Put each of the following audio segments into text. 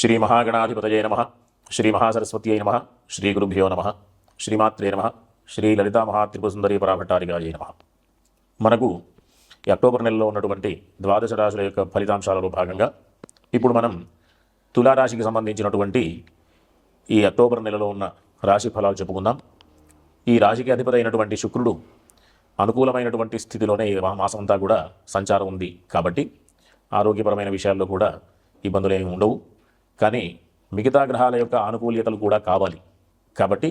శ్రీ మహాగణాధిపతయే నమః. శ్రీ మహాసరస్వత్యై నమః. శ్రీ గురుభ్యో నమః. శ్రీమాత్రే నమః. శ్రీ లలితా మహాత్రిపురసుందరీ పరాభట్టారికాయే నమః. మనకు ఈ అక్టోబర్ నెలలో ఉన్నటువంటి ద్వాదశ రాశుల యొక్క ఫలితాంశాలలో భాగంగా ఇప్పుడు మనం తులారాశికి సంబంధించినటువంటి ఈ అక్టోబర్ నెలలో ఉన్న రాశి ఫలాలు చెప్పుకుందాం. ఈ రాశికి అధిపతి అయినటువంటి శుక్రుడు అనుకూలమైనటువంటి స్థితిలోనే ఈ మాసం అంతా కూడా సంచారం ఉంది కాబట్టి ఆరోగ్యపరమైన విషయాల్లో కూడా ఇబ్బందులు ఏమి ఉండవు. కానీ మిగతా గ్రహాల యొక్క ఆనుకూల్యతలు కూడా కావాలి కాబట్టి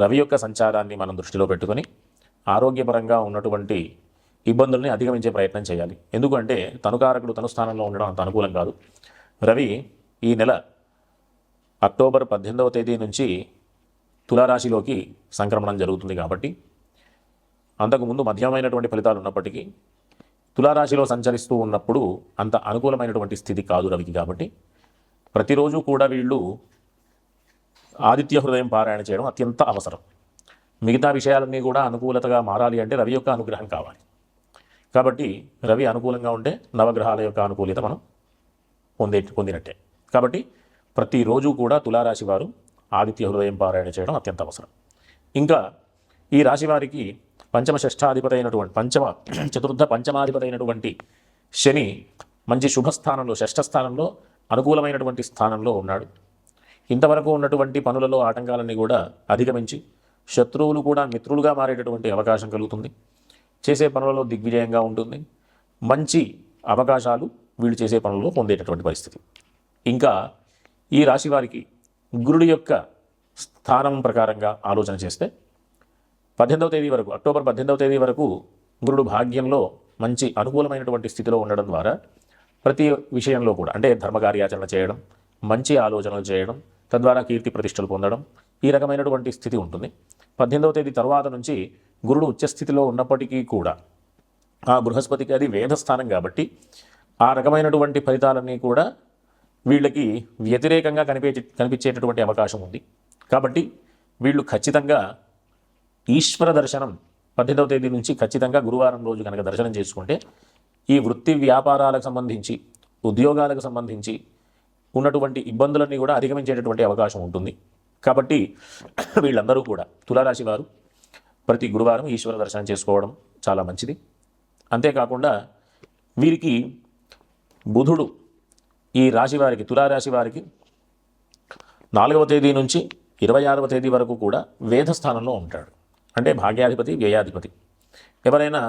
రవి యొక్క సంచారాన్ని మనం దృష్టిలో పెట్టుకొని ఆరోగ్యపరంగా ఉన్నటువంటి ఇబ్బందుల్ని అధిగమించే ప్రయత్నం చేయాలి. ఎందుకంటే తనుకారకుడు తను స్థానంలో ఉండడం అంత అనుకూలం కాదు. రవి ఈ నెల అక్టోబర్ 18వ తేదీ నుంచి తులారాశిలోకి సంక్రమణం జరుగుతుంది కాబట్టి అంతకుముందు మధ్యమైనటువంటి ఫలితాలు ఉన్నప్పటికీ తులారాశిలో సంచరిస్తూ ఉన్నప్పుడు అంత అనుకూలమైనటువంటి స్థితి కాదు రవికి. కాబట్టి ప్రతిరోజు కూడా వీళ్ళు ఆదిత్య హృదయం పారాయణ చేయడం అత్యంత అవసరం. మిగతా విషయాలన్నీ కూడా అనుకూలతగా మారాలి అంటే రవి యొక్క అనుగ్రహం కావాలి. కాబట్టి రవి అనుకూలంగా ఉంటే నవగ్రహాల యొక్క అనుకూలత మనం పొందినట్టే. కాబట్టి ప్రతిరోజు కూడా తులారాశి వారు ఆదిత్య హృదయం పారాయణ చేయడం అత్యంత అవసరం. ఇంకా ఈ రాశి వారికి పంచమ షష్ఠాధిపతి అయినటువంటి చతుర్థ పంచమాధిపతి అయినటువంటి శని మంచి శుభస్థానంలో షష్ఠస్థానంలో అనుకూలమైనటువంటి స్థానంలో ఉన్నాడు. ఇంతవరకు ఉన్నటువంటి పనులలో ఆటంకాలన్నీ కూడా అధిగమించి శత్రువులు కూడా మిత్రులుగా మారేటటువంటి అవకాశం కలుగుతుంది. చేసే పనులలో దిగ్విజయంగా ఉంటుంది. మంచి అవకాశాలు వీళ్ళు చేసే పనుల్లో పొందేటటువంటి పరిస్థితి. ఇంకా ఈ రాశి వారికి గురుడి యొక్క స్థానం ప్రకారంగా ఆలోచన చేస్తే 18వ తేదీ వరకు అక్టోబర్ 18వ తేదీ వరకు గురుడు భాగ్యంలో మంచి అనుకూలమైనటువంటి స్థితిలో ఉండడం ద్వారా ప్రతి విషయంలో కూడా అంటే ధర్మకార్యాచరణ చేయడం, మంచి ఆలోచనలు చేయడం, తద్వారా కీర్తి ప్రతిష్టలు పొందడం ఈ రకమైనటువంటి స్థితి ఉంటుంది. 18వ తేదీ తర్వాత నుంచి గురుడు ఉచ్చస్థితిలో ఉన్నప్పటికీ కూడా ఆ బృహస్పతికి అది వేదస్థానం కాబట్టి ఆ రకమైనటువంటి ఫలితాలన్నీ కూడా వీళ్ళకి వ్యతిరేకంగా కనిపించేటటువంటి అవకాశం ఉంది. కాబట్టి వీళ్ళు ఖచ్చితంగా ఈశ్వర దర్శనం 18వ తేదీ నుంచి ఖచ్చితంగా గురువారం రోజు కనుక దర్శనం చేసుకుంటే ఈ వృత్తి వ్యాపారాలకు సంబంధించి ఉద్యోగాలకు సంబంధించి ఉన్నటువంటి ఇబ్బందులన్నీ కూడా అధిగమించేటటువంటి అవకాశం ఉంటుంది. కాబట్టి వీళ్ళందరూ కూడా తులారాశి వారు ప్రతి గురువారం ఈశ్వర దర్శనం చేసుకోవడం చాలా మంచిది. అంతేకాకుండా వీరికి బుధుడు ఈ రాశి వారికి తులారాశి వారికి 4వ తేదీ నుంచి 26వ తేదీ వరకు కూడా వేదస్థానంలో ఉంటాడు. అంటే భాగ్యాధిపతి, వ్యయాధిపతి. ఎవరైనా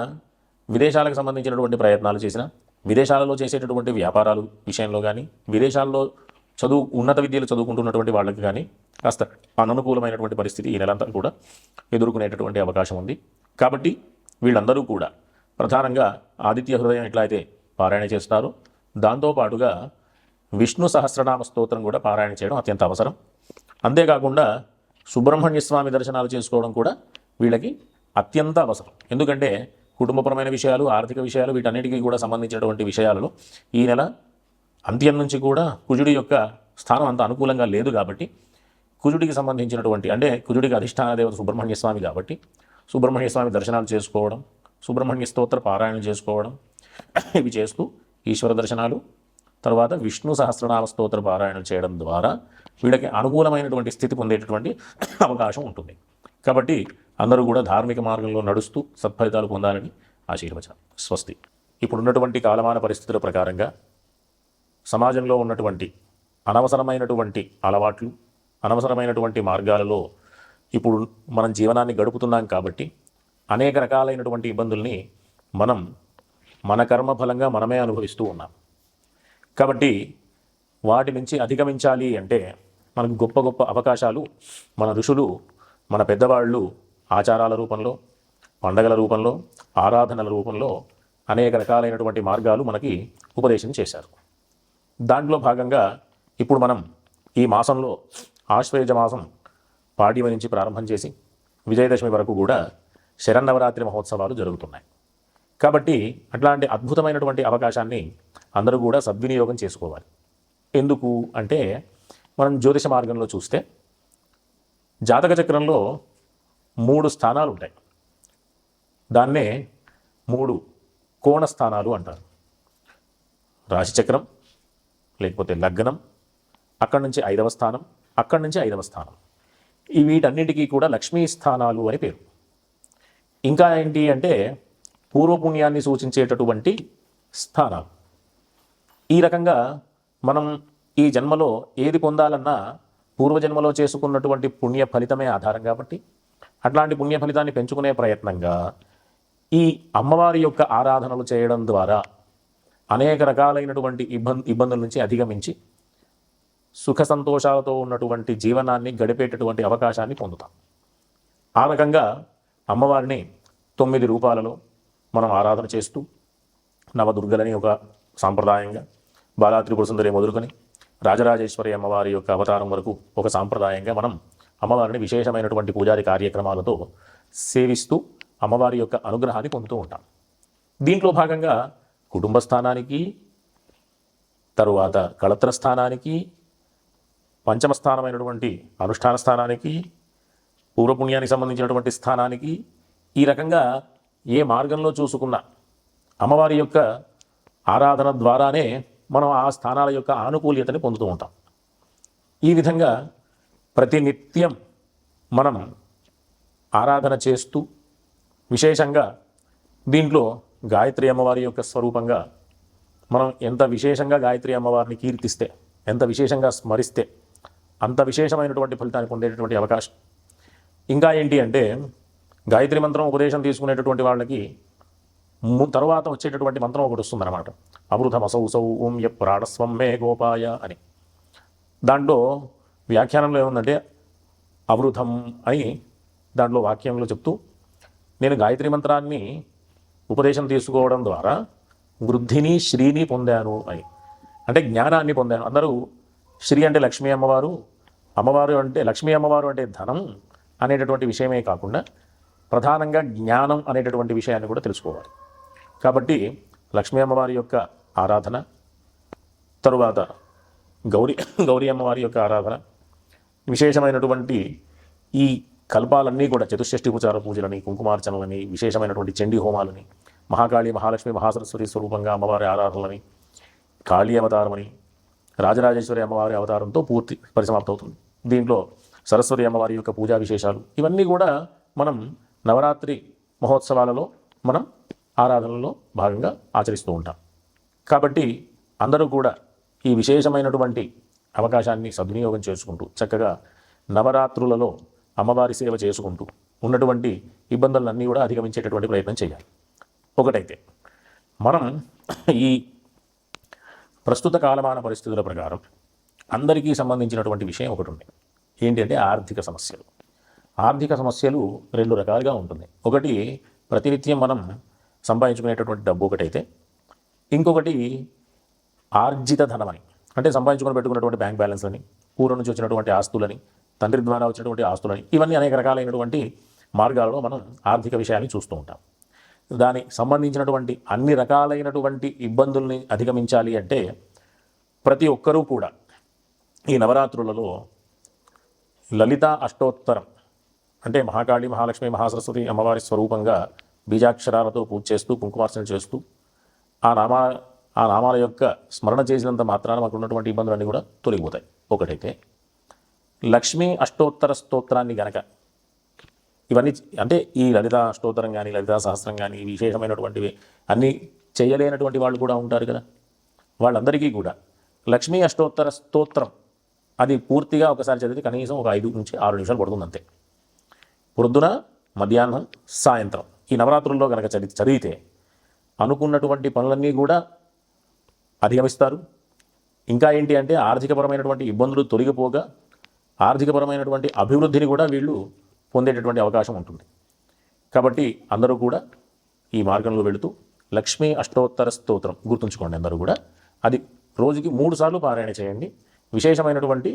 విదేశాలకు సంబంధించినటువంటి ప్రయత్నాలు చేసినా, విదేశాలలో చేసేటటువంటి వ్యాపారాలు విషయంలో కానీ, విదేశాల్లో ఉన్నత విద్యలు చదువుకుంటున్నటువంటి వాళ్ళకి కానీ కాస్త అననుకూలమైనటువంటి పరిస్థితి ఈ నెలంతా కూడా ఎదుర్కొనేటటువంటి అవకాశం ఉంది. కాబట్టి వీళ్ళందరూ కూడా ప్రధానంగా ఆదిత్య హృదయం ఎట్లయితే పారాయణ చేస్తారో దాంతోపాటుగా విష్ణు సహస్రనామ స్తోత్రం కూడా పారాయణ చేయడం అత్యంత అవసరం. అంతేకాకుండా సుబ్రహ్మణ్య స్వామి దర్శనాలు చేసుకోవడం కూడా వీళ్ళకి అత్యంత అవసరం. ఎందుకంటే కుటుంబపరమైన విషయాలు, ఆర్థిక విషయాలు వీటన్నిటికీ కూడా సంబంధించినటువంటి విషయాలలో ఈ నెల అంత్యం నుంచి కూడా కుజుడి యొక్క స్థానం అంత అనుకూలంగా లేదు. కాబట్టి కుజుడికి సంబంధించినటువంటి అంటే కుజుడికి అధిష్టాన దేవత సుబ్రహ్మణ్య స్వామి కాబట్టి సుబ్రహ్మణ్య స్వామి దర్శనాలు చేసుకోవడం, సుబ్రహ్మణ్య స్తోత్ర పారాయణ చేసుకోవడం ఇవి చేస్తూ ఈశ్వర దర్శనాలు తర్వాత విష్ణు సహస్రనామ స్తోత్ర పారాయణ చేయడం ద్వారా వీళ్ళకి అనుకూలమైనటువంటి స్థితి పొందేటటువంటి అవకాశం ఉంటుంది. కాబట్టి అందరూ కూడా ధార్మిక మార్గంలో నడుస్తూ సత్ఫలితాలు పొందాలని ఆశీర్వచనం. స్వస్తి. ఇప్పుడున్నటువంటి కాలమాన పరిస్థితుల ప్రకారంగా సమాజంలో ఉన్నటువంటి అనవసరమైనటువంటి అలవాట్లు, అనవసరమైనటువంటి మార్గాలలో ఇప్పుడు మనం జీవనాన్ని గడుపుతున్నాం కాబట్టి అనేక రకాలైనటువంటి ఇబ్బందుల్ని మనం మన కర్మఫలంగా మనమే అనుభవిస్తూ ఉన్నాం. కాబట్టి వాటి నుంచి అధిగమించాలి అంటే మనకు గొప్ప గొప్ప అవకాశాలు మన ఋషులు, మన పెద్దవాళ్ళు ఆచారాల రూపంలో, పండగల రూపంలో, ఆరాధనల రూపంలో అనేక రకాలైనటువంటి మార్గాలు మనకి ఉపదేశం చేశారు. దాంట్లో భాగంగా ఇప్పుడు మనం ఈ మాసంలో ఆశ్వయుజ మాసం పాడ్యమి నుంచి ప్రారంభం చేసి విజయదశమి వరకు కూడా శరన్నవరాత్రి మహోత్సవాలు జరుగుతున్నాయి. కాబట్టి అట్లాంటి అద్భుతమైనటువంటి అవకాశాన్ని అందరూ కూడా సద్వినియోగం చేసుకోవాలి. ఎందుకు అంటే మనం జ్యోతిష మార్గంలో చూస్తే జాతక చక్రంలో 3 స్థానాలు ఉంటాయి. దాన్నే 3 కోణ స్థానాలు అంటారు. రాశిచక్రం, లేకపోతే లగ్నం, అక్కడి నుంచి 5వ స్థానం, అక్కడి నుంచి 5వ స్థానం. ఈ వీటన్నిటికీ కూడా లక్ష్మీ స్థానాలు అని పేరు. ఇంకా ఏంటి అంటే పూర్వపుణ్యాన్ని సూచించేటటువంటి స్థానాలు. ఈ రకంగా మనం ఈ జన్మలో ఏది పొందాలన్నా పూర్వజన్మలో చేసుకున్నటువంటి పుణ్య ఫలితమే ఆధారం కాబట్టి అట్లాంటి పుణ్య ఫలితాన్ని పెంచుకునే ప్రయత్నంగా ఈ అమ్మవారి యొక్క ఆరాధనలు చేయడం ద్వారా అనేక రకాలైనటువంటి ఇబ్బందుల నుంచి అధిగమించి సుఖ సంతోషాలతో ఉన్నటువంటి జీవనాన్ని గడిపేటటువంటి అవకాశాన్ని పొందుతాం. ఆ రకంగా అమ్మవారిని 9 రూపాలలో మనం ఆరాధన చేస్తూ నవదుర్గలని ఒక సాంప్రదాయంగా, బాలా త్రిపుర సుందరి మొదలుకొని రాజరాజేశ్వరి అమ్మవారి యొక్క అవతారం వరకు ఒక సాంప్రదాయంగా మనం అమ్మవారిని విశేషమైనటువంటి పూజాది కార్యక్రమాలతో సేవిస్తూ అమ్మవారి యొక్క అనుగ్రహాన్ని పొందుతూ ఉంటాం. దీంట్లో భాగంగా కుటుంబ స్థానానికి, తరువాత కళత్ర స్థానానికి, పంచమ స్థానమైనటువంటి అనుష్ఠాన స్థానానికి, పూర్వపుణ్యానికి సంబంధించినటువంటి స్థానానికి, ఈ రకంగా ఏ మార్గంలో చూసుకున్నా అమ్మవారి యొక్క ఆరాధన ద్వారానే మనం ఆ స్థానాల యొక్క ఆనుకూల్యతని పొందుతూ ఉంటాం. ఈ విధంగా ప్రతినిత్యం మనం ఆరాధన చేస్తూ విశేషంగా దీంట్లో గాయత్రి అమ్మవారి యొక్క స్వరూపంగా మనం ఎంత విశేషంగా గాయత్రి అమ్మవారిని కీర్తిస్తే, ఎంత విశేషంగా స్మరిస్తే అంత విశేషమైనటువంటి ఫలితాన్ని పొందేటటువంటి అవకాశం. ఇంకా ఏంటి అంటే గాయత్రి మంత్రం ఉపదేశం తీసుకునేటటువంటి వాళ్ళకి తర్వాత వచ్చేటటువంటి మంత్రం ఒకటి వస్తుందన్నమాట. అమృతమసౌసౌ ఓం య ప్రాణస్వం మే గోపాయ అని. దాంట్లో వ్యాఖ్యానంలో ఏముందంటే అవృతం అని దాంట్లో వాక్యంలో చెప్తూ, నేను గాయత్రి మంత్రాన్ని ఉపదేశం తీసుకోవడం ద్వారా వృద్ధిని శ్రీని పొందాను అని, అంటే జ్ఞానాన్ని పొందాను. అందరూ శ్రీ అంటే లక్ష్మీ అమ్మవారు, అమ్మవారు అంటే లక్ష్మీ అమ్మవారు అంటే ధనం అనేటటువంటి విషయమే కాకుండా ప్రధానంగా జ్ఞానం అనేటటువంటి విషయాన్ని కూడా తెలుసుకోవాలి. కాబట్టి లక్ష్మీ అమ్మవారి యొక్క ఆరాధన, తరువాత గౌరీ అమ్మవారి యొక్క ఆరాధన, విశేషమైనటువంటి ఈ కల్పాలన్నీ కూడా చతుషష్ఠి ఉపచార పూజలని, కుంకుమార్చనలని, విశేషమైనటువంటి చండీ హోమాలని, మహాకాళి మహాలక్ష్మి మహాసరస్వతి స్వరూపంగా అమ్మవారి ఆరాధనలని, కాళీ అవతారమని, రాజరాజేశ్వరి అమ్మవారి అవతారంతో పూర్తి పరిసమాప్తం అవుతుంది. దీంట్లో సరస్వతి అమ్మవారి యొక్క పూజా విశేషాలు ఇవన్నీ కూడా మనం నవరాత్రి మహోత్సవాలలో మనం ఆరాధనలో భాగంగా ఆచరిస్తూ ఉంటాం. కాబట్టి అందరూ కూడా ఈ విశేషమైనటువంటి అవకాశాన్ని సద్వినియోగం చేసుకుంటూ చక్కగా నవరాత్రులలో అమ్మవారి సేవ చేసుకుంటూ ఉన్నటువంటి ఇబ్బందులన్నీ కూడా అధిగమించేటటువంటి ప్రయత్నం చేయాలి. ఒకటైతే మనం ఈ ప్రస్తుత కాలమాన పరిస్థితుల ప్రకారం అందరికీ సంబంధించినటువంటి విషయం ఒకటి ఉంది. ఏంటి అంటే ఆర్థిక సమస్యలు. ఆర్థిక సమస్యలు 2 రకాలుగా ఉంటుంది. ఒకటి ప్రతినిత్యం మనం సంపాదించుకునేటటువంటి డబ్బు ఒకటైతే, ఇంకొకటి ఆర్జిత ధనమని, అంటే సంపాదించుకొని పెట్టుకున్నటువంటి బ్యాంక్ బ్యాలెన్స్ అని, పూర్వం నుంచి వచ్చినటువంటి ఆస్తులని, తండ్రి ద్వారా వచ్చినటువంటి ఆస్తులని, ఇవన్నీ అనేక రకాలైనటువంటి మార్గాలలో మనం ఆర్థిక విషయాన్ని చూస్తూ ఉంటాం. దానికి సంబంధించినటువంటి అన్ని రకాలైనటువంటి ఇబ్బందుల్ని అధిగమించాలి అంటే ప్రతి ఒక్కరూ కూడా ఈ నవరాత్రులలో లలిత అష్టోత్తరం, అంటే మహాకాళి మహాలక్ష్మి మహాసరస్వతి అమ్మవారి స్వరూపంగా బీజాక్షరాలతో పూజ చేస్తూ కుంకుమార్చన చేస్తూ ఆ నామాల యొక్క స్మరణ చేసినంత మాత్రాన మాకు ఉన్నటువంటి ఇబ్బందులన్నీ కూడా తొలగిపోతాయి. ఒకటైతే లక్ష్మీ అష్టోత్తర స్తోత్రాన్ని గనక ఇవన్నీ, అంటే ఈ లలిత అష్టోత్తరం కానీ లలితా సహస్రం కానీ విశేషమైనటువంటివి అన్నీ చేయలేనటువంటి వాళ్ళు కూడా ఉంటారు కదా, వాళ్ళందరికీ కూడా లక్ష్మీ అష్టోత్తర స్తోత్రం అది పూర్తిగా ఒకసారి చదివితే కనీసం ఒక 5 నుంచి 6 నిమిషాలు పడుతుంది అంతే. పొద్దున, మధ్యాహ్నం, సాయంత్రం ఈ నవరాత్రుల్లో కనుక చదివితే అనుకున్నటువంటి పనులన్నీ కూడా అధిగమిస్తారు. ఇంకా ఏంటి అంటే ఆర్థికపరమైనటువంటి ఇబ్బందులు తొలగిపోగా ఆర్థికపరమైనటువంటి అభివృద్ధిని కూడా వీళ్ళు పొందేటటువంటి అవకాశం ఉంటుంది. కాబట్టి అందరూ కూడా ఈ మార్గంలో వెళుతూ లక్ష్మీ అష్టోత్తర స్తోత్రం గుర్తుంచుకోండి. అందరూ కూడా అది రోజుకి 3 సార్లు పారాయణ చేయండి. విశేషమైనటువంటి